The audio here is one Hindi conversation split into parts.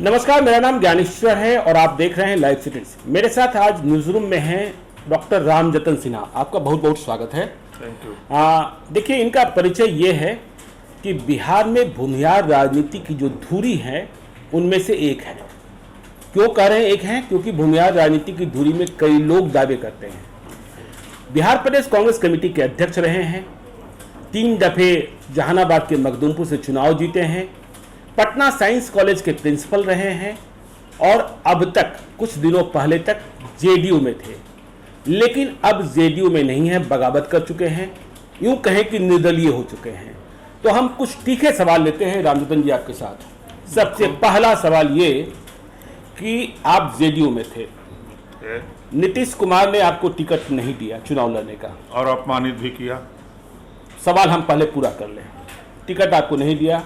नमस्कार, मेरा नाम ज्ञानेश्वर है और आप देख रहे हैं लाइव सिटीज। मेरे साथ आज न्यूज रूम में हैं डॉक्टर रामजतन सिन्हा। आपका बहुत बहुत स्वागत है। Thank you. देखिए, इनका परिचय ये है कि बिहार में भूमिहार राजनीति की जो धुरी है उनमें से एक है। क्यों कह रहे हैं एक है? क्योंकि भूमिहार राजनीति की धुरी में कई लोग दावे करते हैं। बिहार प्रदेश कांग्रेस कमेटी के अध्यक्ष रहे हैं, 3 दफे जहानाबाद के मखदूमपुर से चुनाव जीते हैं, पटना साइंस कॉलेज के प्रिंसिपल रहे हैं और अब तक कुछ दिनों पहले तक जेडीयू में थे, लेकिन अब जेडीयू में नहीं है, बगावत कर चुके हैं, यूं कहें कि निर्दलीय हो चुके हैं। तो हम कुछ तीखे सवाल लेते हैं रामजतन जी आपके साथ। सबसे पहला सवाल ये कि आप जेडीयू में थे, नीतीश कुमार ने आपको टिकट नहीं दिया चुनाव लड़ने का और अपमानित भी किया। सवाल हम पहले पूरा कर लें। टिकट आपको नहीं दिया,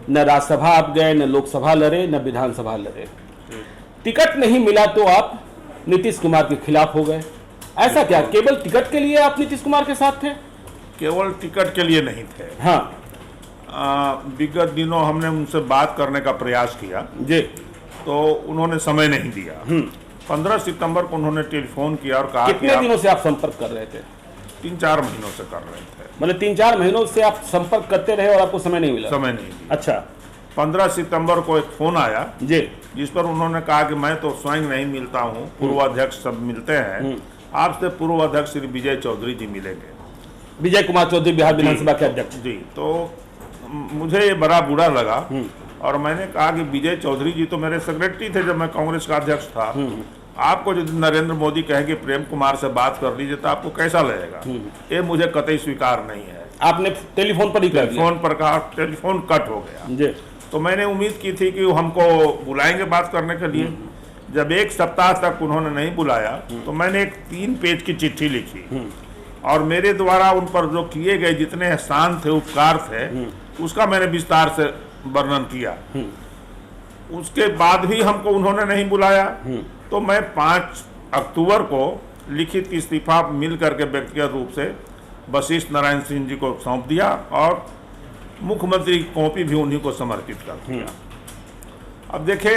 न राज्यसभा आप गए, न लोकसभा लड़े, न विधानसभा लड़े। टिकट नहीं मिला तो आप नीतीश कुमार के खिलाफ हो गए। ऐसा क्या केवल टिकट के लिए आप नीतीश कुमार के साथ थे? केवल टिकट के लिए नहीं थे। हाँ, विगत दिनों हमने उनसे बात करने का प्रयास किया जी, तो उन्होंने समय नहीं दिया। 15 सितंबर को उन्होंने टेलीफोन किया और कहा कितने दिनों से आप संपर्क कर रहे थे? 3-4 महीनों से कर रहे थे। मतलब 3-4 महीनों से आप संपर्क करते रहे और आपको समय नहीं मिला? समय नहीं दिया। अच्छा। 15 सितंबर को एक फोन आया जी, जिस पर उन्होंने कहा कि मैं तो स्वयं नहीं मिलता हूँ, पूर्व अध्यक्ष सब मिलते हैं, आपसे पूर्व अध्यक्ष श्री विजय चौधरी जी मिलेंगे। विजय कुमार चौधरी बिहार विधानसभा के अध्यक्ष जी। तो मुझे ये बड़ा बुरा लगा और मैंने कहा कि विजय चौधरी जी तो मेरे सेक्रेटरी थे जब मैं कांग्रेस का अध्यक्ष था। आपको यदि नरेंद्र मोदी कहेंगे प्रेम कुमार से बात कर लीजिए तो आपको कैसा लगेगा? ये मुझे कतई स्वीकार नहीं है। आपने टेलीफोन पर ही कर दिया? टेलीफोन पर कहा, टेलीफोन कट हो गया जी। तो मैंने उम्मीद की थी कि वो हमको बुलाएंगे बात करने के लिए। जब 1 सप्ताह तक उन्होंने नहीं बुलाया तो मैंने एक 3 पेज की चिट्ठी लिखी और मेरे द्वारा उन पर जो किए गए जितने एहसान थे, उपकार थे, उसका मैंने विस्तार से वर्णन किया। उसके बाद भी हमको उन्होंने नहीं बुलाया तो मैं 5 अक्टूबर को लिखित इस्तीफा मिल करके व्यक्तिगत रूप से वशिष्ठ नारायण सिंह जी को सौंप दिया और मुख्यमंत्री की कॉपी भी उन्हीं को समर्पित कर दिया। अब देखे,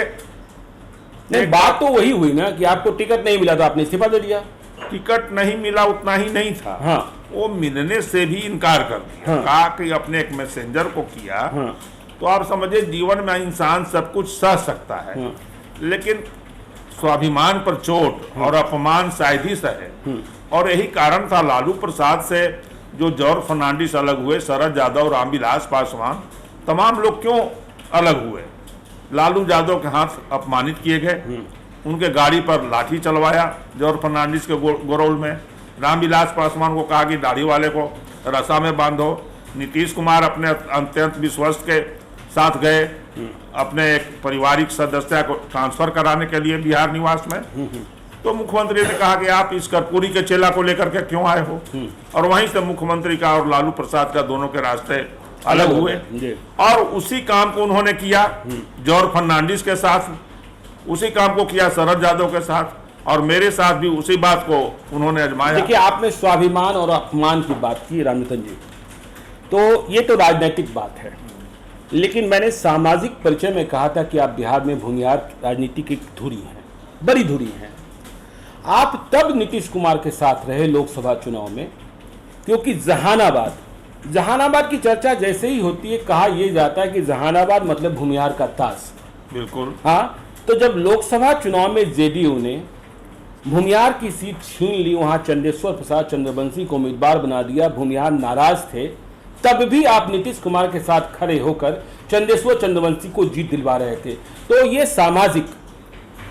नहीं, बात तो वही हुई ना कि आपको टिकट नहीं मिला तो आपने इस्तीफा दे दिया। टिकट नहीं मिला उतना ही नहीं था। हाँ। वो मिलने से भी इनकार कर दिया। हाँ। कहा कि अपने एक मैसेंजर को किया। हाँ। तो आप समझे, जीवन में इंसान सब कुछ सह सकता है। हाँ। लेकिन स्वाभिमान पर चोट और अपमान शायद ही सहे। और यही कारण था लालू प्रसाद से जो जॉर्ज फर्नांडिस अलग हुए, शरद यादव, रामविलास पासवान, तमाम लोग क्यों अलग हुए? लालू यादव के हाथ अपमानित किए गए, उनके गाड़ी पर लाठी चलवाया जॉर्ज फर्नांडिस के गोरौल में। रामविलास पासवान को कहा कि दाढ़ी वाले को रसा में बांधो। नीतीश कुमार अपने अत्यंत विश्वस्त के साथ गए अपने एक पारिवारिक सदस्य को ट्रांसफर कराने के लिए बिहार निवास में। तो मुख्यमंत्री ने कहा कि आप इस कर्पूरी के चेला को लेकर के क्यों आए हो? और वहीं से मुख्यमंत्री का और लालू प्रसाद का दोनों के रास्ते अलग हुए और उसी काम को उन्होंने किया जॉर्ज फर्नांडिस के साथ, उसी काम को किया शरद यादव के साथ और मेरे साथ भी उसी बात को उन्होंने आजमाया। देखिए, आपने स्वाभिमान और अपमान की बात की रामजतन जी, तो ये तो राजनीतिक बात है, लेकिन मैंने सामाजिक परिचय में कहा था कि आप बिहार में भूमिहार राजनीति की धुरी हैं, बड़ी धुरी हैं। आप तब नीतीश कुमार के साथ रहे लोकसभा चुनाव में, क्योंकि जहानाबाद की चर्चा जैसे ही होती है कहा यह जाता है कि जहानाबाद मतलब भूमिहार का ताश। बिल्कुल। हाँ, तो जब लोकसभा चुनाव में जेडीयू ने भूमिहार की सीट छीन ली, वहां चंदेश्वर प्रसाद चंद्रवंशी को उम्मीदवार बना दिया, भूमिहार नाराज थे, तब भी आप नीतीश कुमार के साथ खड़े होकर चंदेश्वर चंद्रवंशी को जीत दिलवा रहे थे। तो ये सामाजिक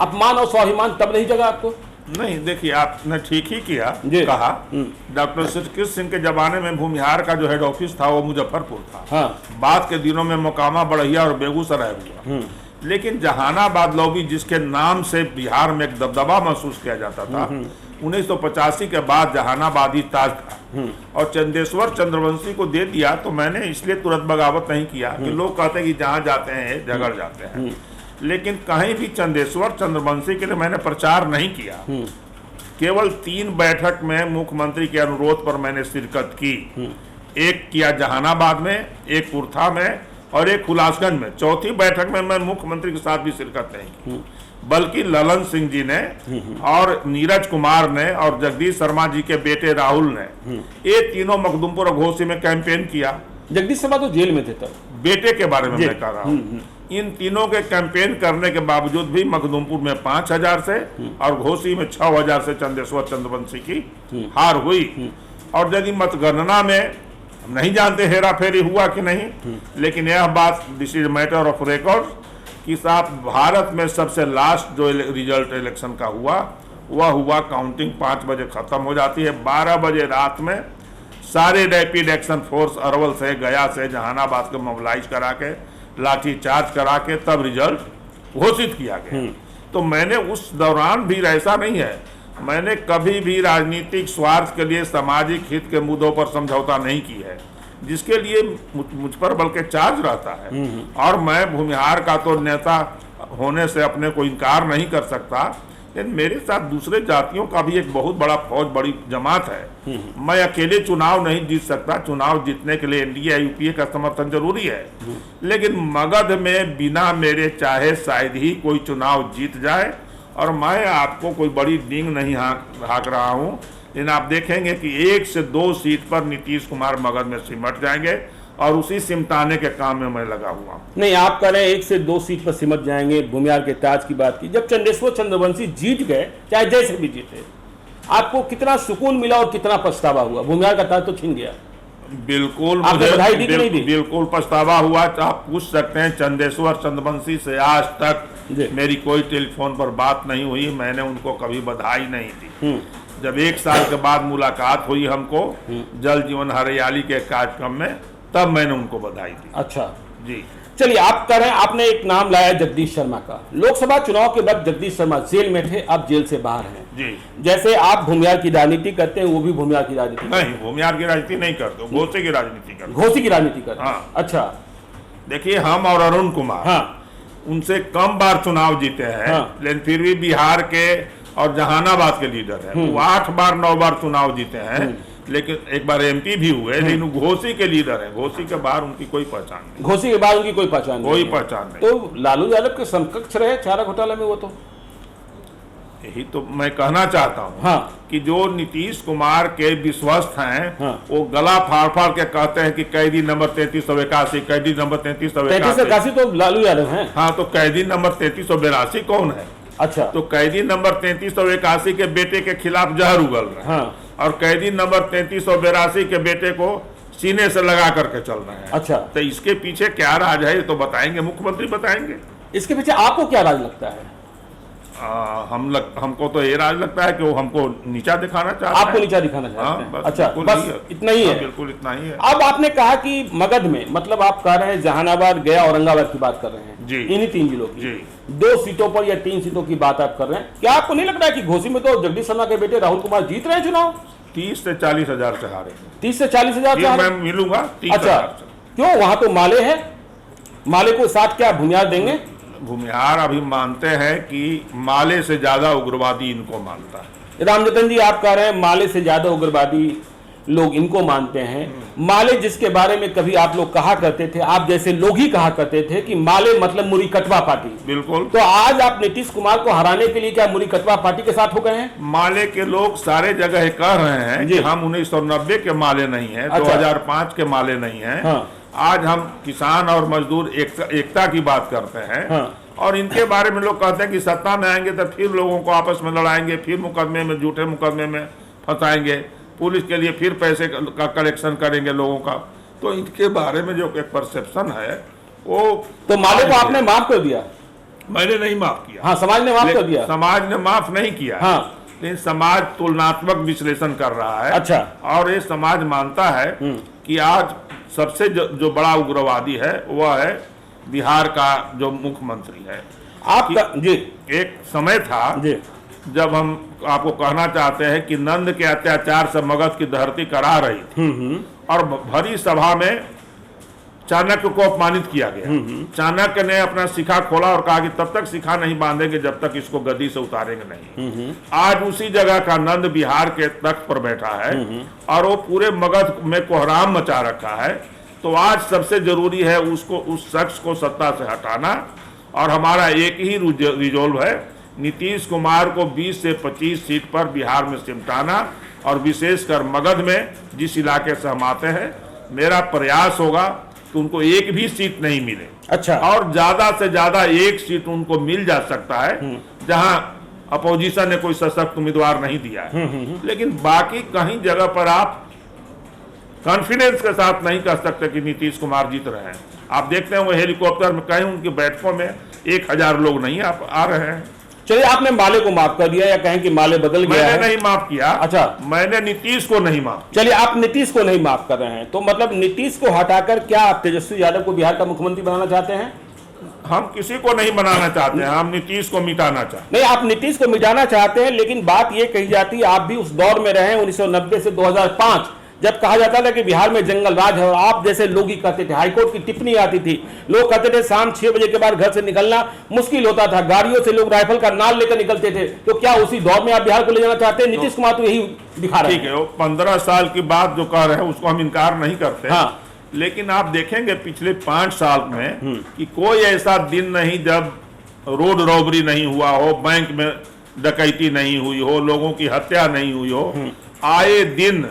अपमान और स्वाभिमान तब नहीं जगा आपको? नहीं, देखिए, आपने ठीक ही किया कहा। डॉक्टर कृष्ण सिंह के जमाने में भूमिहार का जो हेड ऑफिस था वो मुजफ्फरपुर था। हाँ। बाद के दिनों में मोकामा, बढ़िया और बेगूसराय हुआ। लेकिन जहानाबाद लॉबी जिसके नाम से बिहार में एक दबदबा महसूस किया जाता था, 1985 के बाद जहानाबाद ही ताज था और चंदेश्वर चंद्रवंशी को दे दिया। तो मैंने इसलिए तुरंत बगावत नहीं किया कि लोग कहते हैं कि जहाँ जाते हैं झगड़ जाते हैं, लेकिन कहीं भी चंदेश्वर चंद्रवंशी के लिए मैंने प्रचार नहीं किया। केवल 3 बैठक में मुख्यमंत्री के अनुरोध पर मैंने शिरकत की। एक किया जहानाबाद में, एक कुर्था में और एक हुलासगंज में। चौथी बैठक में मैं मुख्यमंत्री के साथ भी शिरकत नहीं की, बल्कि ललन सिंह जी ने और नीरज कुमार ने और जगदीश शर्मा जी के बेटे राहुल ने, ये तीनों मखदुमपुर और घोसी में कैंपेन किया। जगदीश शर्मा तो जेल में थे तब। बेटे के बारे में मैं कह रहा हूँ। इन तीनों के कैंपेन करने के बावजूद भी मखदुमपुर में 5,000 से और घोसी में 6,000 से चंदेश्वर चंद्रवंशी की हार हुई। और यदि मतगणना में नहीं जानते हेरा फेरी हुआ कि नहीं, लेकिन यह बात this is matter of record कि साहब भारत में सबसे लास्ट जो रिजल्ट इलेक्शन का हुआ वह हुआ काउंटिंग 5 बजे खत्म हो जाती है। 12 बजे रात में सारे रैपिड एक्शन फोर्स अरवल से, गया से, जहानाबाद को मोबिलाइज करा के, लाठी चार्ज करा के तब रिजल्ट घोषित किया गया। तो मैंने उस दौरान भी ऐसा नहीं है, मैंने कभी भी राजनीतिक स्वार्थ के लिए सामाजिक हित के मुद्दों पर समझौता नहीं की है, जिसके लिए मुझ पर बल्कि चार्ज रहता है। और मैं भूमिहार का तो नेता होने से अपने को इनकार नहीं कर सकता, लेकिन मेरे साथ दूसरे जातियों का भी एक बहुत बड़ा फौज, बड़ी जमात है। मैं अकेले चुनाव नहीं जीत सकता। चुनाव जीतने के लिए एनडीए यूपीए का समर्थन जरूरी है, लेकिन मगध में बिना मेरे चाहे शायद ही कोई चुनाव जीत जाए। और मैं आपको कोई बड़ी डींग नहीं हाँक रहा हूँ, लेकिन आप देखेंगे कि 1 से 2 सीट पर नीतीश कुमार मगध में सिमट जाएंगे और उसी सिमटाने के काम में मैं लगा हुआ। नहीं, आप कह रहे हैं 1 से 2 सीट पर सिमट जाएंगे। भूमिहार के ताज की बात की, जब चंदेश्वर चंद्रवंशी जीत गए, चाहे जैसे भी जीते, आपको कितना सुकून मिला और कितना पछतावा हुआ? भूमिहार का ताज तो छिन गया। बिल्कुल मुझे बधाई दी कि नहीं दी? बिल्कुल पछतावा हुआ। आप पूछ सकते हैं, चंदेश्वर चंद्रवंशी से आज तक मेरी कोई टेलीफोन पर बात नहीं हुई, मैंने उनको कभी बधाई नहीं दी। जब 1 साल के बाद मुलाकात हुई हमको जल जीवन हरियाली के कार्यक्रम में, तब मैंने उनको बधाई दी। अच्छा जी, चलिए, आप कह रहे हैं, आपने एक नाम लाया जगदीश शर्मा का। लोकसभा चुनाव के बाद जगदीश शर्मा जेल में थे, अब जेल से बाहर हैं। जी, जैसे आप भूमिहार की राजनीति करते हैं, वो भी भूमिहार की राजनीति नहीं, भूमिहार की राजनीति नहीं करते, घोसी की राजनीति करते। घोसी की राजनीति करते। हाँ। अच्छा, देखिए, हम और अरुण कुमार, हाँ, उनसे कम बार चुनाव जीते हैं, हाँ। लेकिन फिर भी बिहार के और जहानाबाद के लीडर हैं। वो 8 बार 9 बार चुनाव जीते हैं, लेकिन एक बार एमपी भी हुए, लेकिन घोसी के लीडर हैं। घोसी के बाहर उनकी कोई पहचान नहीं। घोसी के बाद उनकी कोई पहचान नहीं, कोई पहचान नहीं। तो लालू यादव के समकक्ष रहे चारा घोटाला में वो तो। यही तो मैं कहना चाहता हूँ, हाँ। कि जो नीतीश कुमार के विश्वस्त हैं, हाँ। वो गला फाड़ फाड़ के कहते हैं कि कैदी नंबर 3381, कैदी नंबर 3381। 3381 तो लालू यादव हैं। हाँ, तो कैदी नंबर 3382 कौन है? अच्छा, तो कैदी नंबर 3381 के बेटे के खिलाफ जहर उगल रहे हैं। हाँ। और कैदी नंबर 3382 के बेटे को सीने से लगा करके चल रहे हैं। अच्छा, तो इसके पीछे क्या राज है, ये तो बताएंगे, मुख्यमंत्री बताएंगे। इसके पीछे आपको क्या राज लगता है? हमको तो ये राज लगता है कि वो हमको नीचा दिखाना चाहते हैं। आपको नीचा दिखाना चाहते हैं? अच्छा, बस इतना ही है? बिल्कुल इतना ही है। अब आपने कहा कि मगध में, मतलब आप कह रहे हैं जहानाबाद, गया, औरंगाबाद की बात कर रहे हैं जी, इन्हीं 3 जिलों की। जी, 2 सीटों पर या 3 सीटों की बात आप कर रहे हैं। क्या आपको नहीं लग रहा है कि घोसी में तो जगदीश शर्मा के बेटे राहुल कुमार जीत रहे हैं चुनाव? 30 से 40 हजार से हारे। 30 से 40 हजार से मैं मिलूंगा 30 अच्छा, हजार से। क्यों? वहां तो माले है, माले को साथ क्या भूमिहार देंगे? भूमिहार अभी मानते हैं कि माले से ज्यादा उग्रवादी इनको मानता है। रामजतन जी, आप कह रहे हैं माले से ज्यादा उग्रवादी लोग इनको मानते हैं। माले, जिसके बारे में कभी आप लोग कहा करते थे, आप जैसे लोग ही कहा करते थे कि माले मतलब मुरी कटवा पार्टी। बिल्कुल। तो आज आप नीतीश कुमार को हराने के लिए क्या मुरी कटवा पार्टी के साथ हो गए हैं? माले के लोग सारे जगह कह रहे हैं कि हम 1990 के माले नहीं है, 2005 के माले नहीं है। हाँ। आज हम किसान और मजदूर एकता की बात करते हैं। हाँ। और इनके बारे में लोग कहते हैं कि सत्ता में आएंगे तो फिर लोगों को आपस में लड़ाएंगे, फिर मुकदमे में, झूठे मुकदमे में फंसाएंगे, पुलिस के लिए फिर पैसे का कलेक्शन करेंगे लोगों का। तो इनके बारे में जो एक परसेप्शन है वो। तो माले को आपने माफ कर दिया? मैंने नहीं माफ किया। हाँ, समाज ने माफ कर दिया। समाज ने माफ नहीं किया। हाँ। लेकिन समाज तुलनात्मक विश्लेषण कर रहा है। अच्छा। और ये समाज मानता है कि आज सबसे जो बड़ा उग्रवादी है वह है बिहार का जो मुख्यमंत्री है। आपका जी एक समय था जी, जब हम आपको कहना चाहते हैं कि नंद के अत्याचार से मगध की धरती करा रही थी और भरी सभा में चाणक्य को अपमानित किया गया। चाणक्य ने अपना शिखा खोला और कहा कि तब तक शिखा नहीं बांधेंगे जब तक इसको गद्दी से उतारेंगे नहीं। आज उसी जगह का नंद बिहार के तख्त पर बैठा है और वो पूरे मगध में कोहराम मचा रखा है तो आज सबसे जरूरी है उसको, उस शख्स को सत्ता से हटाना। और हमारा एक ही रिजोल्व है, नीतीश कुमार को 20 से 25 सीट पर बिहार में सिमटाना, और विशेषकर मगध में जिस इलाके से हम आते हैं, मेरा प्रयास होगा कि उनको एक भी सीट नहीं मिले। अच्छा। और ज्यादा से ज्यादा एक सीट उनको मिल जा सकता है जहां अपोजिशन ने कोई सशक्त उम्मीदवार नहीं दिया है। लेकिन बाकी कहीं जगह पर आप कॉन्फिडेंस के साथ नहीं कह सकते कि नीतीश कुमार जीत रहे हैं। आप देखते हैं वो हेलीकॉप्टर में कहीं उनकी बैठकों में 1000 लोग नहीं आ रहे हैं। चलिए, आपने माले को माफ कर दिया या कहें कि माले बदल गया है? मैंने नहीं माफ किया। अच्छा, मैंने नीतीश को नहीं माफ। चलिए, आप नीतीश को नहीं माफ कर रहे हैं, तो मतलब नीतीश को हटाकर क्या आप तेजस्वी यादव को बिहार का मुख्यमंत्री बनाना चाहते हैं? हम किसी को नहीं बनाना चाहते हैं, हम नीतीश को मिटाना चाहते हैं। नहीं, आप नीतीश को मिटाना चाहते हैं, लेकिन बात यह कही जाती है आप भी उस दौर में रहे 1990 से 2005, जब कहा जाता था कि बिहार में जंगल राज है, और आप जैसे लोग ही कहते थे, हाईकोर्ट की टिप्पणी आती थी, लोग कहते थे शाम 6 बजे के बाद घर से निकलना मुश्किल होता था, गाड़ियों से लोग राइफल का नाल लेकर निकलते थे। तो क्या उसी दौर में आप बिहार को ले जाना चाहते हैं? नीतीश कुमार तो यही दिखा रहे हैं। ठीक है, वो 15 साल की बात जो कह रहे हैं उसको हम इनकार नहीं करते। हाँ। लेकिन आप देखेंगे पिछले 5 साल में कि कोई ऐसा दिन नहीं जब रोड रॉबरी नहीं हुआ हो, बैंक में डकैती नहीं हुई हो, लोगों की हत्या नहीं हुई हो। आए दिन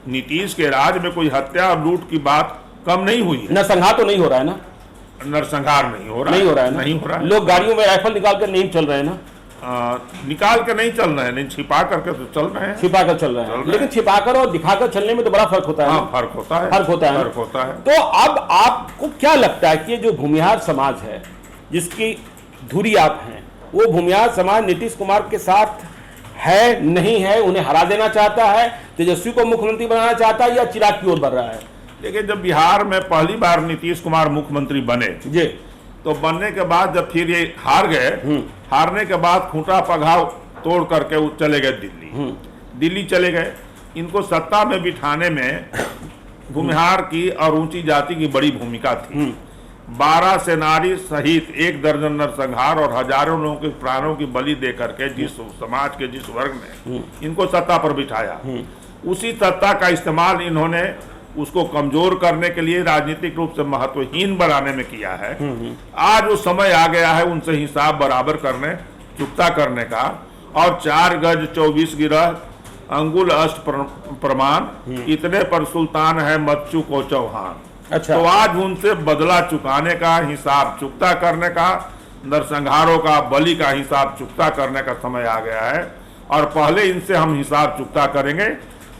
नीतीश के राज में कोई हत्या और लूट की बात कम नहीं हुई है। नरसंहार तो नहीं हो रहा है ना? नरसंहार नहीं हो रहा है ना? नहीं हो रहा है। लोग गाड़ियों में राइफल निकाल कर नहीं चल रहे हैं ना? निकाल कर नहीं चल रहे हैं, नहीं छिपा करके तो चल रहे हैं। छिपा कर चल रहे हैं, लेकिन छिपाकर और दिखाकर चलने में तो बड़ा फर्क होता है। हाँ, फर्क होता है। फर्क होता है। तो अब आपको क्या लगता है कि जो भूमिहार समाज है, जिसकी धुरी आप हैं, वो भूमिहार समाज नीतीश कुमार के साथ है, नहीं है, उन्हें हरा देना चाहता है, तेजस्वी को मुख्यमंत्री बनाना चाहता है, या चिराग की ओर बढ़ रहा है? देखिए, जब बिहार में पहली बार नीतीश कुमार मुख्यमंत्री बने जी, तो बनने के बाद जब फिर ये हार गए, हारने के बाद खूंटा पघाव तोड़ करके वो चले गए दिल्ली चले गए। इनको सत्ता में बिठाने में भूमिहार की और ऊंची जाति की बड़ी भूमिका थी। 12 सेनानी सहित 1 दर्जन नरसंहार और हजारों लोगों के प्राणों की बलि दे करके जिस समाज के जिस वर्ग ने इनको सत्ता पर बिठाया, उसी सत्ता का इस्तेमाल इन्होंने उसको कमजोर करने के लिए, राजनीतिक रूप से महत्वहीन बनाने में किया है। आज वो समय आ गया है उनसे हिसाब बराबर करने, चुकता करने का। और 4 गज 24 गिरह अंगुल अष्ट प्रमाण, इतने पर सुल्तान है मच्चू को चौहान। अच्छा। तो आज उनसे बदला चुकाने का, हिसाब चुकता करने का, नरसंहारों का, बलि का हिसाब चुकता करने का समय आ गया है। और पहले इनसे हम हिसाब चुकता करेंगे।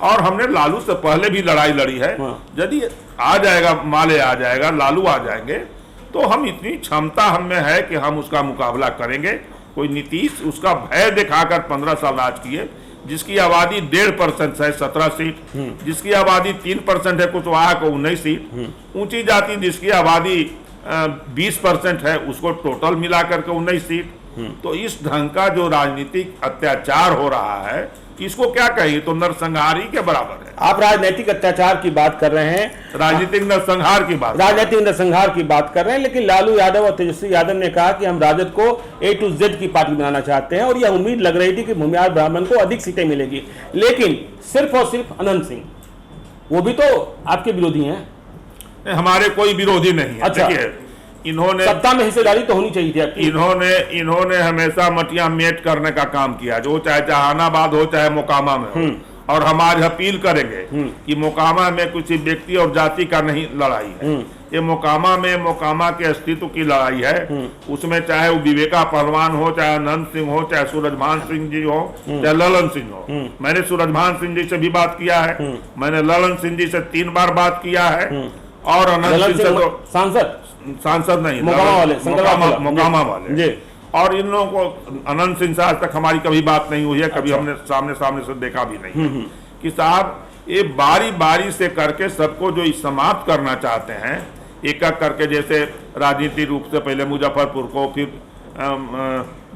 और हमने लालू से पहले भी लड़ाई लड़ी है। यदि आ जाएगा, माले आ जाएगा, लालू आ जाएंगे, तो हम इतनी क्षमता हम में है कि हम उसका मुकाबला करेंगे। कोई नीतीश उसका भय दिखाकर 15 साल राज किए, जिसकी आबादी 1.5% है 17 सीट, जिसकी आबादी 3% है कुशवाहा को 19 सीट, ऊंची जाति जिसकी आबादी 20% है उसको टोटल मिलाकर के 19 सीट। तो इस ढंग का जो राजनीतिक अत्याचार हो रहा है, इसको क्या कहिए, तो नरसंहार के बराबर है। आप राजनीतिक अत्याचार की बात कर रहे हैं, राजनीतिक नरसंहार की बात कर रहे हैं, लेकिन लालू यादव और तेजस्वी यादव ने कहा कि हम राजद को A to Z की पार्टी बनाना चाहते हैं, और यह उम्मीद लग रही थी कि भूमिहार ब्राह्मण को अधिक सीटें मिलेगी। लेकिन सिर्फ और सिर्फ अनंत सिंह, वो भी तो आपके विरोधी हैं। हमारे कोई विरोधी नहीं है। अच्छा। इन्होंने सत्ता में हिस्सेदारी तो होनी चाहिए थी आपकी। इन्होंने हमेशा मटिया मेट करने का काम किया, जो चाहे जहानाबाद हो चाहे मोकामा में हो। और हम आज अपील करेंगे कि मोकामा में किसी व्यक्ति और जाति का नहीं लड़ाई है, ये मोकामा के अस्तित्व की लड़ाई है। उसमें चाहे वो विवेका पहलवान हो, चाहे अनंत सिंह हो, चाहे सूरजभान सिंह जी हो, चाहे ललन सिंह हो। मैंने सूरजभान सिंह जी से भी बात किया है, मैंने ललन सिंह जी से 3 बार बात किया है। और अनंत सिंह से तो सांसद नहीं, मोकामा वाले। और इन लोगों को, अनंत सिंह से आज तक हमारी कभी बात नहीं हुई है, कभी हमने सामने से देखा भी नहीं कि साहब ये बारी बारी से करके सबको जो समाप्त करना चाहते हैं, एक एक करके, जैसे राजनीतिक रूप से पहले मुजफ्फरपुर को, फिर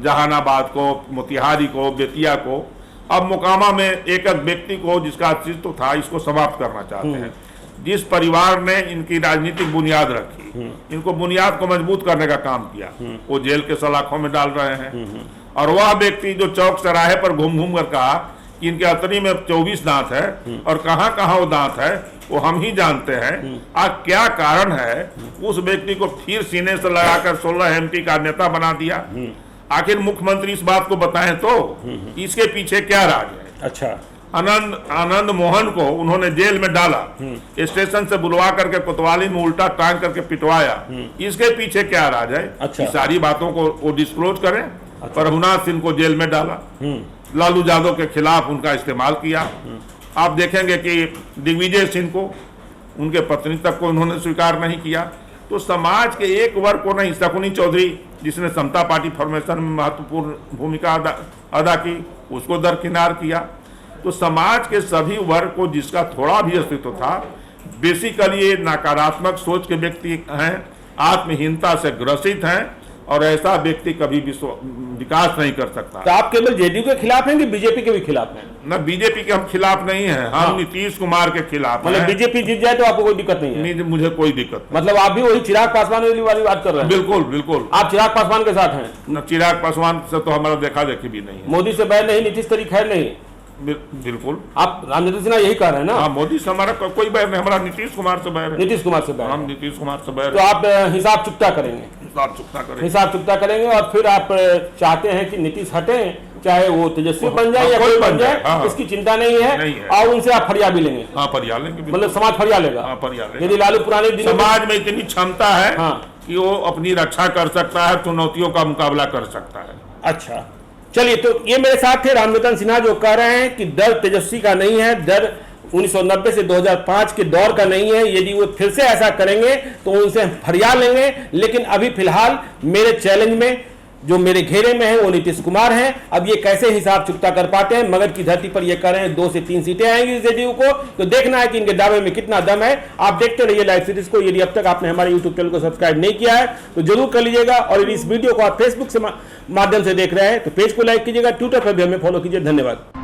जहानाबाद को, मोतिहारी को, बेतिया को, अब मोकामा में एक एक व्यक्ति को जिसका अस्तित्व था, इसको समाप्त करना चाहते हैं। जिस परिवार ने इनकी राजनीतिक बुनियाद रखी, इनको बुनियाद को मजबूत करने का काम किया, वो जेल के सलाखों में डाल रहे हैं। और वह व्यक्ति जो चौक चौराहे पर घूम घूम कर कहा कि इनके अतरी में 24 दांत है और कहाँ कहाँ वो दांत है वो हम ही जानते हैं। आज क्या कारण है उस व्यक्ति को फिर सीने से लगाकर 16 MP का नेता बना दिया? आखिर मुख्यमंत्री इस बात को बताएं तो इसके पीछे क्या राज है? अच्छा, आनंद मोहन को उन्होंने जेल में डाला, स्टेशन से बुलवा करके कोतवाली में उल्टा टांग करके पिटवाया, इसके पीछे क्या राज है? अच्छा। सारी बातों को वो डिस्क्लोज करें। अच्छा। प्रभुनाथ सिंह को जेल में डाला, लालू यादव के खिलाफ उनका इस्तेमाल किया। आप देखेंगे कि दिग्विजय सिंह को, उनके पत्नी तक को उन्होंने स्वीकार नहीं किया। तो समाज के एक वर्ग को नहीं, शकुनी चौधरी जिसने समता पार्टी फॉर्मेशन में महत्वपूर्ण भूमिका अदा की, उसको दरकिनार किया। तो समाज के सभी वर्ग को जिसका थोड़ा भी अस्तित्व था, बेसिकली ये नकारात्मक सोच के व्यक्ति हैं, आत्महीनता से ग्रसित हैं और ऐसा व्यक्ति कभी विकास नहीं कर सकता। तो आप केवल जेडीयू के खिलाफ हैं कि बीजेपी के भी खिलाफ हैं? न बीजेपी के हम खिलाफ नहीं हैं, हम नीतीश कुमार के खिलाफ हैं। मतलब बीजेपी जीत जाए तो आपको कोई दिक्कत नहीं है? मुझे कोई दिक्कत नहीं। मतलब आप भी वही चिराग पासवान वाली बात कर रहे हैं? बिल्कुल बिल्कुल। आप चिराग पासवान के साथ हैं? न चिराग पासवान से तो हमारा देखा देखी भी नहीं है। मोदी से बैर नहीं, नीतीश तरीक खैर नहीं? बिल्कुल। आप रामचंद्र सिन्हा यही कह रहे हैं ना? हाँ, मोदी से हमारा कोई बैर नहीं, हमारा नीतीश कुमार से बैर है। नीतीश कुमार से बैर? हम नीतीश कुमार से बैर। तो आप हिसाब चुकता करेंगे? हिसाब चुकता करेंगे और फिर आप चाहते हैं कि नीतीश हटे, चाहे वो तेजस्वी बन जाए या कोई बन जाए, हाँ। इसकी चिंता नहीं है। और उनसे आप फरियाद भी लेंगे? हाँ, फरियाद लेंगे। मतलब समाज फरियाद लेगा? हाँ, फरियाद लेगा। यदि लालू पुराने दिन समाज में इतनी क्षमता है हाँ, कि वो अपनी रक्षा कर सकता है, चुनौतियों का मुकाबला कर सकता है। अच्छा, चलिए, तो ये मेरे साथ थे रामजोतन सिन्हा, जो कह रहे हैं कि डर तेजस्वी का नहीं है, डर 1990 से 2005 के दौर का नहीं है। यदि वो फिर से ऐसा करेंगे तो उनसे फरियाद लेंगे, लेकिन अभी फिलहाल मेरे चैलेंज में जो मेरे घेरे में है वो नीतीश कुमार हैं। अब ये कैसे हिसाब चुकता कर पाते हैं? मगध की धरती पर ये कह रहे हैं 2 से 3 सीटें आएंगी जेडीयू को, तो देखना है कि इनके दावे में कितना दम है। आप देखते रहिए लाइव सीरीज को। यदि अब तक आपने हमारे यूट्यूब चैनल को सब्सक्राइब नहीं किया है तो जरूर कर लीजिएगा, और यदि इस वीडियो को आप फेसबुक से माध्यम से देख रहे हैं तो पेज को लाइक कीजिएगा, ट्विटर पर भी हमें फॉलो कीजिए। धन्यवाद।